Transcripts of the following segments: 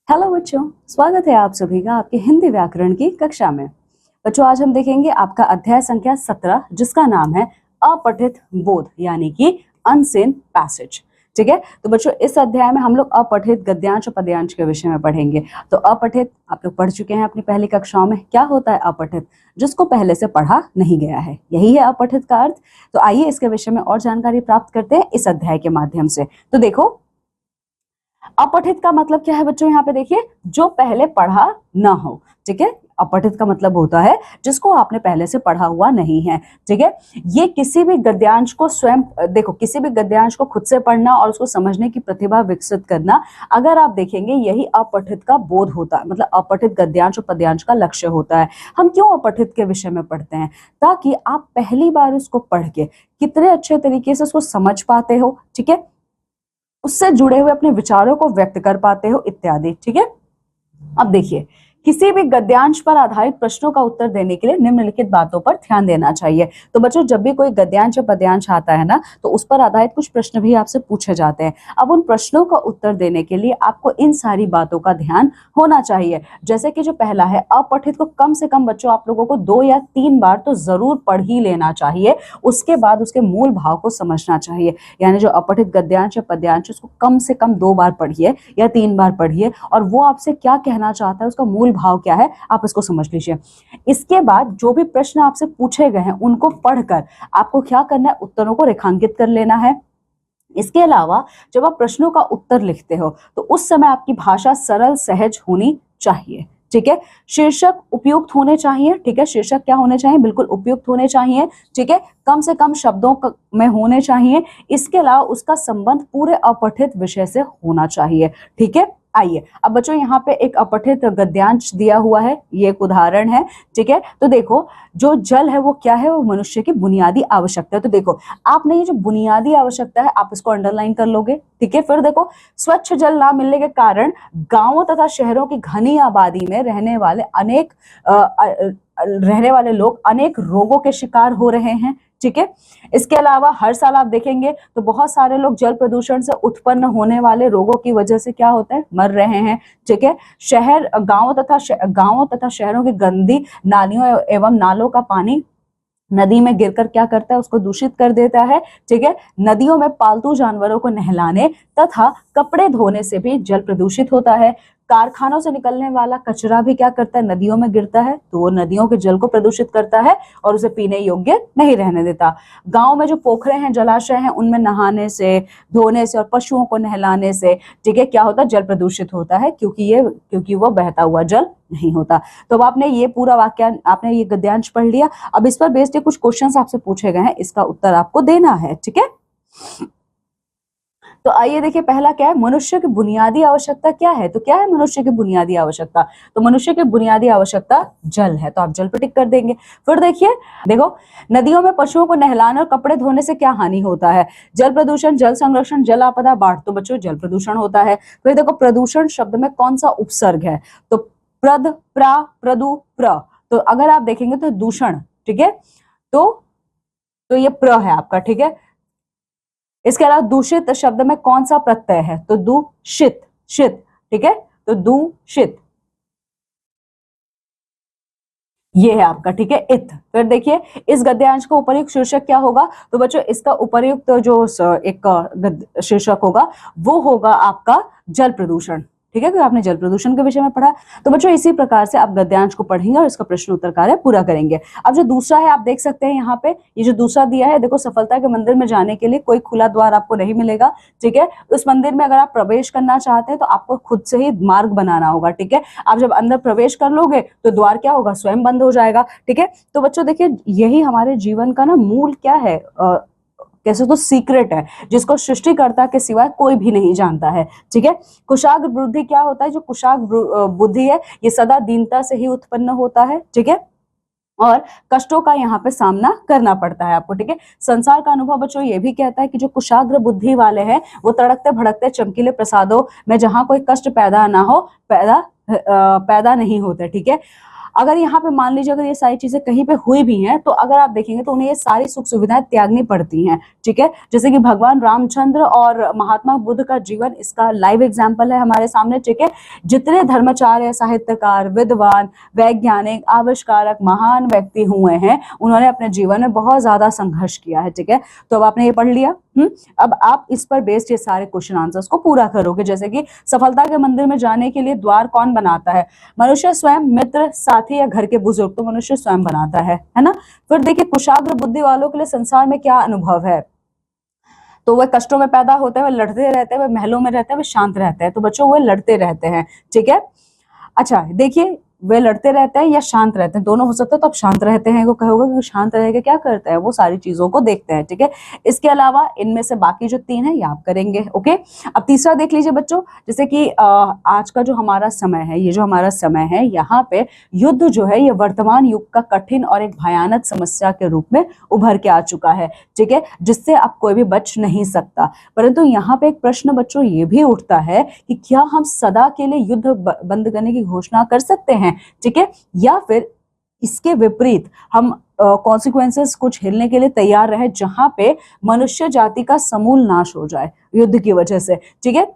Hello बच्चों, स्वागत है आप सभी का आपके हिंदी व्याकरण की कक्षा में। बच्चों, आज हम देखेंगे आपका अध्याय संख्या 17 जिसका नाम है अपठित बोध यानी कि अनसीन पैसेज। ठीक है, तो बच्चों इस अध्याय में हम लोग अपठित गद्यांश और पद्यांश के विषय में पढ़ेंगे। तो अपठित आप लोग पढ़ चुके हैं अपनी पहली कक्षाओं में। क्या होता है अपठित? जिसको पहले से पढ़ा नहीं गया है, यही है अपठित का अर्थ। तो आइए इसके विषय में और जानकारी प्राप्त करते हैं इस अध्याय के माध्यम से। तो देखो, अपठित का मतलब क्या है बच्चों? यहाँ पे देखिए, जो पहले पढ़ा ना हो। ठीक है, अपठित का मतलब होता है जिसको आपने पहले से पढ़ा हुआ नहीं है। ठीक है, ये किसी भी गद्यांश को स्वयं देखो, किसी भी गद्यांश को खुद से पढ़ना और उसको समझने की प्रतिभा विकसित करना, अगर आप देखेंगे यही अपठित का बोध होता है, मतलब अपठित गद्यांश और पद्यांश का लक्ष्य होता है। हम क्यों अपठित के विषय में पढ़ते हैं? ताकि आप पहली बार उसको पढ़ के कितने अच्छे तरीके से उसको समझ पाते हो, ठीक है, उससे जुड़े हुए अपने विचारों को व्यक्त कर पाते हो इत्यादि। ठीक है, अब देखिए, किसी भी गद्यांश पर आधारित प्रश्नों का उत्तर देने के लिए निम्नलिखित बातों पर ध्यान देना चाहिए। तो बच्चों, जब भी कोई गद्यांश या पद्यांश आता है ना, तो उस पर आधारित कुछ प्रश्न भी आपसे पूछे जाते हैं। अब उन प्रश्नों का उत्तर देने के लिए आपको इन सारी बातों का ध्यान होना चाहिए। जैसे कि जो पहला है अपठित को कम से कम बच्चों आप लोगों को 2 या 3 बार तो जरूर पढ़ ही लेना चाहिए। उसके बाद उसके मूल भाव को समझना चाहिए। यानी जो अपठित गद्यांश या पद्यांश उसको कम से कम 2 बार पढ़िए या 3 बार पढ़िए, और वो आपसे क्या कहना चाहता है, उसका मूल भाव क्या है, आप इसको समझ लीजिए। इसके बाद जो भी प्रश्न आपसे पूछे गए हैं उनको पढ़कर आपको क्या करना है, उत्तरों को रेखांकित कर लेना है। इसके अलावा जब आप प्रश्नों का उत्तर लिखते हो तो उस समय आपकी भाषा सरल सहज होनी चाहिए। ठीक है, शीर्षक उपयुक्त होने चाहिए। ठीक है, शीर्षक क्या होने चाहिए? बिल्कुल उपयुक्त होने चाहिए। ठीक है, कम से कम शब्दों में होने चाहिए। इसके अलावा उसका संबंध पूरे अपठित विषय से होना चाहिए। ठीक है, आइए अब बच्चों यहाँ पे एक अपठित गद्यांश दिया हुआ है, ये एक उदाहरण है। ठीक है, तो देखो, जो जल है वो क्या है? वो मनुष्य की बुनियादी आवश्यकता है। तो देखो, आपने ये जो बुनियादी आवश्यकता है आप इसको अंडरलाइन कर लोगे। ठीक है, फिर देखो, स्वच्छ जल ना मिलने के कारण गांवों तथा शहरों की घनी आबादी में रहने वाले लोग अनेक रोगों के शिकार हो रहे हैं। ठीक है, इसके अलावा हर साल आप देखेंगे तो बहुत सारे लोग जल प्रदूषण से उत्पन्न होने वाले रोगों की वजह से क्या होता है, मर रहे हैं। ठीक है, गांवों तथा शहरों की गंदी नालियों एवं नालों का पानी नदी में गिरकर क्या करता है, उसको दूषित कर देता है। ठीक है, नदियों में पालतू जानवरों को नहलाने तथा कपड़े धोने से भी जल प्रदूषित होता है। कारखानों से निकलने वाला कचरा भी क्या करता है, नदियों में गिरता है, तो वो नदियों के जल को प्रदूषित करता है और उसे पीने योग्य नहीं रहने देता। गांव में जो पोखरे हैं, जलाशय हैं, उनमें नहाने से, धोने से और पशुओं को नहलाने से, ठीक है, क्या होता है, जल प्रदूषित होता है, क्योंकि वो बहता हुआ जल नहीं होता। तो अब आपने ये पूरा वाक्य, आपने ये गद्यांश पढ़ लिया। अब इस पर बेस्ड कुछ क्वेश्चंस आपसे पूछे गए हैं, इसका उत्तर आपको देना है। ठीक है, तो आइए देखिए, पहला क्या है, मनुष्य की बुनियादी आवश्यकता क्या है? तो क्या है मनुष्य की बुनियादी आवश्यकता? तो मनुष्य की बुनियादी आवश्यकता जल है, तो आप जल पर टिक कर देंगे। फिर देखिए, देखो, नदियों में पशुओं को नहलाने और कपड़े धोने से क्या हानि होता है? जल प्रदूषण, जल संरक्षण, जल आपदा, बाढ़। तो बच्चों जल प्रदूषण होता है। फिर देखो, प्रदूषण शब्द में कौन सा उपसर्ग है? तो प्रद, प्रा, प्रदु, प्र। तो अगर आप देखेंगे तो दूषण, ठीक है, तो ये प्र है आपका। ठीक है, इसके अलावा दूषित शब्द में कौन सा प्रत्यय है? तो दूषित, शित। ठीक है, तो दूषित ये है आपका। ठीक है, इत। फिर देखिए, इस गद्यांश का उपर्युक्त शीर्षक क्या होगा? तो बच्चों इसका उपर्युक्त जो एक शीर्षक होगा वो होगा आपका जल प्रदूषण। ठीक है, क्योंकि आपने जल प्रदूषण के विषय में पढ़ा। तो बच्चों इसी प्रकार से आप गद्यांश को पढ़ेंगे और इसका प्रश्न उत्तर कार्य पूरा करेंगे। अब जो दूसरा है, आप देख सकते हैं यहाँ पे, ये जो दूसरा दिया है, देखो, सफलता के मंदिर में जाने के लिए कोई खुला द्वार आपको नहीं मिलेगा। ठीक है, उस मंदिर में अगर आप प्रवेश करना चाहते हैं तो आपको खुद से ही मार्ग बनाना होगा। ठीक है, आप जब अंदर प्रवेश कर लोगे तो द्वार क्या होगा, स्वयं बंद हो जाएगा। ठीक है, तो बच्चों देखिए, यही हमारे जीवन का ना मूल क्या है, कैसे तो सीक्रेट है, जिसको सृष्टिकर्ता के सिवाय कोई भी नहीं जानता है। ठीक है, कुशाग्र बुद्धि क्या होता है? जो कुशाग्र बुद्धि है ये सदा दीनता से ही उत्पन्न होता है। ठीक है, और कष्टों का यहाँ पे सामना करना पड़ता है आपको। ठीक है, संसार का अनुभव बच्चों ये भी कहता है कि जो कुशाग्र बुद्धि वाले हैं वो तड़कते भड़कते चमकीले प्रसादों में जहां कोई कष्ट पैदा ना हो, पैदा नहीं होते। ठीक है, अगर यहाँ पे मान लीजिए अगर ये सारी चीजें कहीं पे हुई भी हैं तो अगर आप देखेंगे तो उन्हें ये सारी सुख सुविधाएं त्यागनी पड़ती हैं, ठीक है। जैसे कि भगवान रामचंद्र और महात्मा बुद्ध का जीवन इसका लाइव एग्जाम्पल है हमारे सामने, ठीक है। जितने धर्माचार्य, साहित्यकार, विद्वान, वैज्ञानिक, आविष्कारक, महान व्यक्ति हुए हैं, उन्होंने अपने जीवन में बहुत ज्यादा संघर्ष किया है, ठीक है। तो अब आपने ये पढ़ लिया। अब आप इस पर बेस्ड ये सारे क्वेश्चन आंसर्स को पूरा करोगे। जैसे कि सफलता के मंदिर में जाने के लिए द्वार कौन बनाता है? मनुष्य स्वयं, मित्र, साथी या घर के बुजुर्ग? तो मनुष्य स्वयं बनाता है ना। फिर देखिए, कुशाग्र बुद्धि वालों के लिए संसार में क्या अनुभव है? तो वह कष्टों में पैदा होते हैं, वे लड़ते रहते हैं, वे महलों में रहते हैं, वे शांत रहते हैं। तो बच्चों वो लड़ते रहते हैं, ठीक है। अच्छा देखिए, वे लड़ते रहते हैं या शांत रहते हैं, दोनों हो सकता है। तो आप शांत रहते हैं को कहोगे कि शांत रह के क्या करते हैं? वो सारी चीजों को देखते हैं, ठीक है। इसके अलावा इनमें से बाकी जो 3 है ये आप करेंगे, ओके। अब तीसरा देख लीजिए बच्चों, जैसे कि आज का जो हमारा समय है, ये जो हमारा समय है, यहाँ पे युद्ध जो है ये वर्तमान युग का कठिन और एक भयानक समस्या के रूप में उभर के आ चुका है, ठीक है, जिससे अब कोई भी बच नहीं सकता। परंतु यहाँ पे एक प्रश्न बच्चों ये भी उठता है कि क्या हम सदा के लिए युद्ध बंद करने की घोषणा कर सकते हैं, ठीक है, या फिर इसके विपरीत हम कॉन्सिक्वेंसेस को झेलने के लिए तैयार रहे, जहां पे मनुष्य जाति का समूल नाश हो जाए युद्ध की वजह से, ठीक है।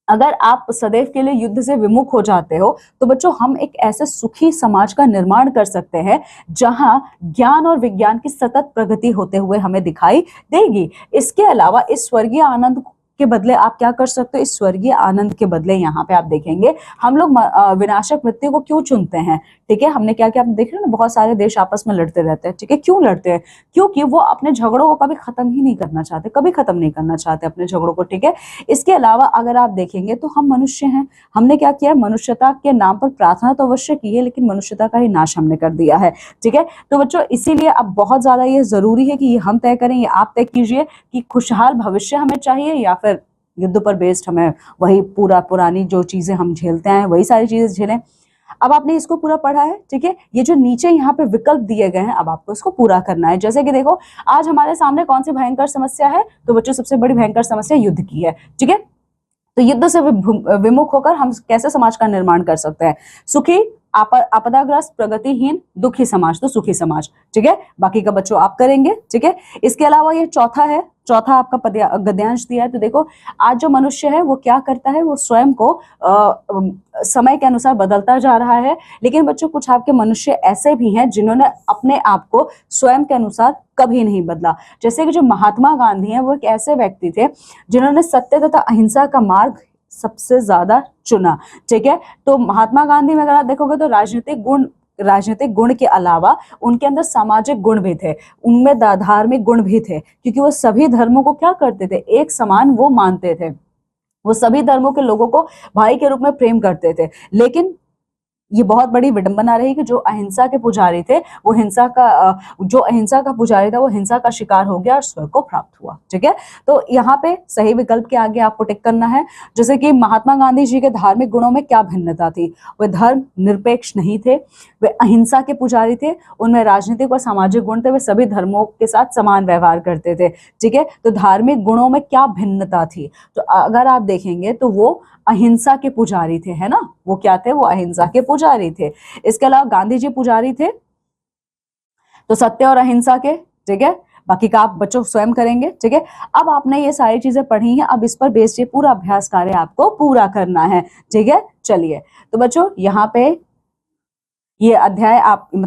अगर आप सदैव के लिए युद्ध से विमुख हो जाते हो तो बच्चों हम एक ऐसे सुखी समाज का निर्माण कर सकते हैं जहां ज्ञान और विज्ञान की सतत प्रगति होते हुए हमें दिखाई देगी। इसके अलावा इस स्वर्गीय आनंद के बदले आप क्या कर सकते हो? इस स्वर्गीय आनंद के बदले यहाँ पे आप देखेंगे हम लोग विनाशक मृत्यु को क्यों चुनते हैं, ठीक है। हमने क्या क्या आप देख रहे हैं ना, बहुत सारे देश आपस में लड़ते रहते हैं, ठीक है। क्यों लड़ते हैं? क्योंकि वो अपने झगड़ों को कभी खत्म ही नहीं करना चाहते, कभी खत्म नहीं करना चाहते अपने झगड़ों को, ठीक है। इसके अलावा अगर आप देखेंगे तो हम मनुष्य हैं, हमने क्या किया? मनुष्यता के नाम पर प्रार्थना तो अवश्य की है, लेकिन मनुष्यता का ही नाश हमने कर दिया है, ठीक है। तो बच्चों इसीलिए अब बहुत ज्यादा ये जरूरी है कि ये हम तय करें, ये आप तय कीजिए कि खुशहाल भविष्य हमें चाहिए या फिर युद्ध पर बेस्ड हमें वही पुरानी जो चीजें हम झेलते हैं वही सारी चीजें झेलें। अब आपने इसको पूरा पढ़ा है, ठीक है। ये जो नीचे यहाँ पे विकल्प दिए गए हैं अब आपको इसको पूरा करना है। जैसे कि देखो आज हमारे सामने कौन सी भयंकर समस्या है? तो बच्चों सबसे बड़ी भयंकर समस्या युद्ध की है, ठीक है। तो युद्ध से विमुख होकर हम कैसे समाज का निर्माण कर सकते हैं? सुखी, आपदाग्रस्त, प्रगतिहीन, दुखी समाज। तो सुखी समाज, ठीक है। बाकी का बच्चों आप करेंगे, ठीक है। इसके अलावा ये चौथा है, चौथा आपका गद्यांश दिया है। तो देखो आज जो मनुष्य है वो क्या करता है? वो स्वयं को समय के अनुसार बदलता जा रहा है, लेकिन बच्चों कुछ आपके मनुष्य ऐसे भी हैं जिन्होंने अपने आप को स्वयं के अनुसार कभी नहीं बदला। जैसे कि जो महात्मा गांधी हैं वो एक ऐसे व्यक्ति थे जिन्होंने सत्य तथा अहिंसा का मार्ग सबसे ज्यादा चुना, ठीक है। तो महात्मा गांधी में अगर आप देखोगे तो राजनीतिक गुण के अलावा उनके अंदर सामाजिक गुण भी थे, उनमें धार्मिक गुण भी थे, क्योंकि वो सभी धर्मों को क्या करते थे? एक समान वो मानते थे। वो सभी धर्मों के लोगों को भाई के रूप में प्रेम करते थे। लेकिन ये बहुत बड़ी विडंबना रही कि जो अहिंसा के पुजारी थे वो जो अहिंसा का पुजारी था वो हिंसा का शिकार हो गया और स्वर्ग को प्राप्त हुआ, ठीक है। तो यहाँ पे सही विकल्प के आगे आपको टिक करना है। जैसे कि महात्मा गांधी जी के धार्मिक गुणों में क्या भिन्नता थी? वे धर्म निरपेक्ष नहीं थे, वे अहिंसा के पुजारी थे, उनमें राजनीतिक और सामाजिक गुण थे, वे सभी धर्मों के साथ समान व्यवहार करते थे, ठीक है। तो धार्मिक गुणों में क्या भिन्नता थी? तो अगर आप देखेंगे तो वो अहिंसा के पुजारी थे, है ना। वो क्या थे? वो अहिंसा के पुजारी थे। इसके अलावा गांधी जी पुजारी थे तो सत्य और अहिंसा के, ठीक है। बाकी का आप बच्चों स्वयं करेंगे, ठीक है। अब आपने ये सारी चीजें पढ़ी हैं, अब इस पर बेस्ड ये पूरा अभ्यास कार्य आपको पूरा करना है, ठीक है। चलिए तो बच्चों यहाँ पे ये अध्याय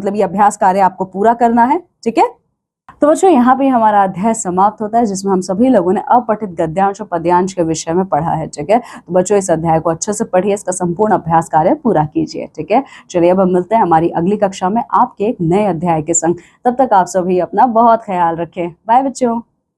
ये अभ्यास कार्य आपको पूरा करना है, ठीक है। तो बच्चों यहाँ पे हमारा अध्याय समाप्त होता है जिसमें हम सभी लोगों ने अपठित गद्यांश और पद्यांश के विषय में पढ़ा है, ठीक है। तो बच्चों इस अध्याय को अच्छे से पढ़िए, इसका संपूर्ण अभ्यास कार्य पूरा कीजिए, ठीक है। चलिए अब हम मिलते हैं हमारी अगली कक्षा में आपके एक नए अध्याय के संग। तब तक आप सभी अपना बहुत ख्याल रखें। बाय बच्चों।